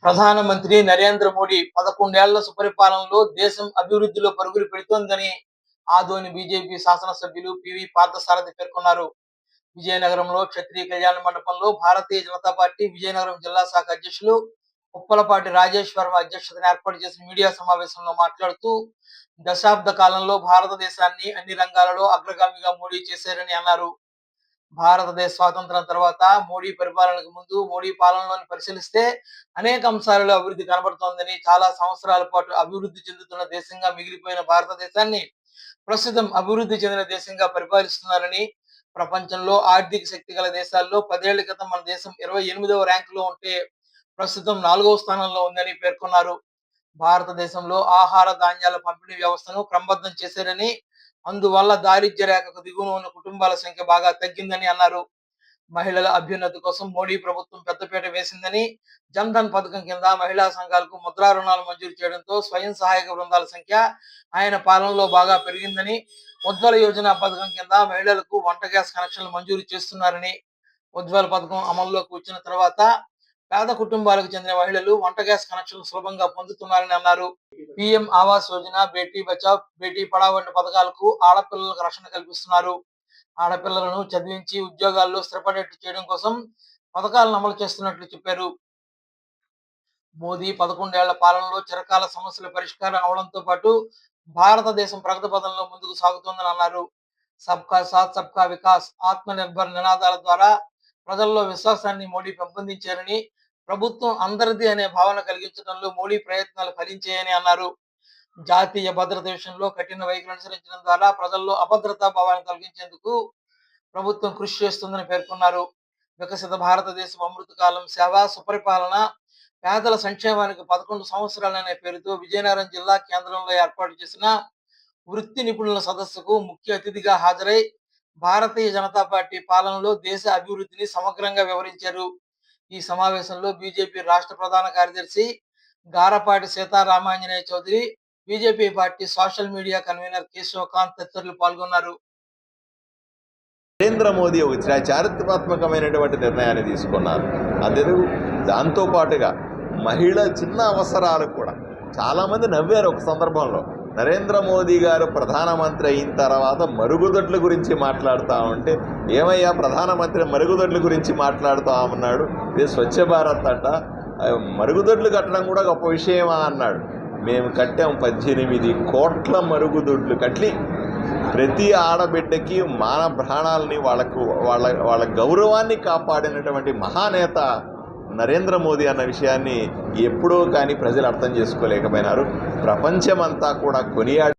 ప్రధానమంత్రి నరేంద్ర మోడీ 11 ఏళ్ల సుపరిపాలనలో దేశం అభివృద్ధిలో పరుగులు పెడుతోందని ఆదోని బీజేపీ శాసనసభ్యులు పివి పార్థసారథి పేర్కొన్నారు. విజయనగరంలో క్షత్రియ కళ్యాణ మండపంలో భారతీయ జనతా పార్టీ విజయనగరం జిల్లా శాఖ అధ్యక్షులు ఉప్పలపాటి రాజేష్ వర్మ అధ్యక్షతన ఏర్పాటు చేసిన మీడియా సమావేశంలో మాట్లాడుతూ, దశాబ్ద కాలంలో భారతదేశాన్ని అన్ని రంగాలలో అగ్రగామిగా మోడీ చేశారని అన్నారు. భారతదేశ స్వాతంత్రం తర్వాత మోడీ పరిపాలనకు ముందు మోడీ పాలనలోని పరిశీలిస్తే అనేక అంశాలలో అభివృద్ధి కనబడుతోందని, చాలా సంవత్సరాల పాటు అభివృద్ధి చెందుతున్న దేశంగా మిగిలిపోయిన భారతదేశాన్ని ప్రస్తుతం అభివృద్ధి చెందిన దేశంగా పరిపాలిస్తున్నారని, ప్రపంచంలో ఆర్థిక శక్తి గల దేశాల్లో 10 ఏళ్ల క్రితం మన దేశం 28వ ర్యాంకులో ఉంటే ప్రస్తుతం 4వ స్థానంలో ఉందని పేర్కొన్నారు. భారతదేశంలో ఆహార ధాన్యాల పంపిణీ వ్యవస్థను క్రమబద్ధం చేశారని, అందువల్ల దారిద్ర్య రేఖకు దిగువన ఉన్న కుటుంబాల సంఖ్య బాగా తగ్గిందని అన్నారు. మహిళల అభ్యున్నతి కోసం మోడీ ప్రభుత్వం పెద్దపీట వేసిందని, జన్ ధన్ పథకం కింద మహిళా సంఘాలకు ముద్రా రుణాలు మంజూరు చేయడంతో స్వయం సహాయక బృందాల సంఖ్య ఆయన పాలనలో బాగా పెరిగిందని, ఉజ్వల యోజన పథకం కింద మహిళలకు వంట గ్యాస్ కనెక్షన్లు మంజూరు చేస్తున్నారని, ఉజ్వల పథకం అమల్లోకి వచ్చిన తర్వాత పేద కుటుంబాలకు చెందిన మహిళలు వంట గ్యాస్ కనెక్షన్లు సులభంగా పొందుతున్నారని అన్నారు. పీఎం ఆవాస్ యోజన, బేటీ బచావ్, బేటీ పడావ్ వంటి పథకాలకు ఆడపిల్లలకు రక్షణ కల్పిస్తున్నారు. ఆడపిల్లలను చదివించి ఉద్యోగాల్లో స్థిరపడేట్టు చేయడం కోసం పథకాలను అమలు చేస్తున్నట్లు చెప్పారు. మోదీ 11 ఏళ్ల పాలనలో చిరకాల సమస్యల పరిష్కారం అవడంతో పాటు భారతదేశం ప్రగతి పథంలో ముందుకు సాగుతోందని అన్నారు. సబ్కా సాత్ సబ్కా వికాస్, ఆత్మ నిర్భర్ నినాదాల ద్వారా ప్రజల్లో విశ్వాసాన్ని మోడీ పెంపొందించారని, ప్రభుత్వం అందరిది అనే భావన కలిగించడంలో మోడీ ప్రయత్నాలు ఫలించాయని అన్నారు. జాతీయ భద్రత విషయంలో కఠిన వైఖరి అనుసరించడం ద్వారా ప్రజల్లో అభద్రతా భావాన్ని తొలగించేందుకు ప్రభుత్వం కృషి చేస్తుందని పేర్కొన్నారు. వికసిత భారతదేశం అమృతకాలం, సేవ, సుపరిపాలన, పేదల సంక్షేమానికి 11 సంవత్సరాలనే పేరుతో విజయనగరం జిల్లా కేంద్రంలో ఏర్పాటు చేసిన వృత్తి నిపుణుల సదస్సుకు ముఖ్య అతిథిగా హాజరై భారతీయ జనతా పార్టీ పాలనలో దేశ అభివృద్ధిని సమగ్రంగా వివరించారు. ఈ సమావేశంలో బీజేపీ రాష్ట్ర ప్రధాన కార్యదర్శి Garapati Seetharamanjaneya Chowdary, BJP party social media convener Keshavakanth తదితరులు పాల్గొన్నారు. నరేంద్ర మోదీ ఒక చారిత్రాత్మకమైనటువంటి నిర్ణయాన్ని తీసుకున్నారు. అదే దాంతో పాటుగా మహిళ చిన్న అవసరాలు కూడా చాలామంది నవ్వారు. ఒక సందర్భంలో నరేంద్ర మోదీ గారు ప్రధానమంత్రి అయిన తర్వాత మరుగుదొడ్ల గురించి మాట్లాడుతూ ఉంటే, ఏమయ్యా ప్రధానమంత్రి మరుగుదొడ్ల గురించి మాట్లాడుతూ ఉన్నాడు, ఇది స్వచ్ఛ భారత్ అంట, మరుగుదొడ్లు కట్టడం కూడా గొప్ప విషయమా అన్నాడు. మేము కట్టాం 18 కోట్ల మరుగుదొడ్లు కట్టి ప్రతి ఆడబిడ్డకి మానవ ప్రాణాలని వాళ్ళ గౌరవాన్ని కాపాడినటువంటి మహానేత నరేంద్ర మోదీ అన్న విషయాన్ని ఎప్పుడో కానీ ప్రజలు అర్థం చేసుకోలేకపోయినారు. ప్రపంచమంతా కూడా కొనియాడి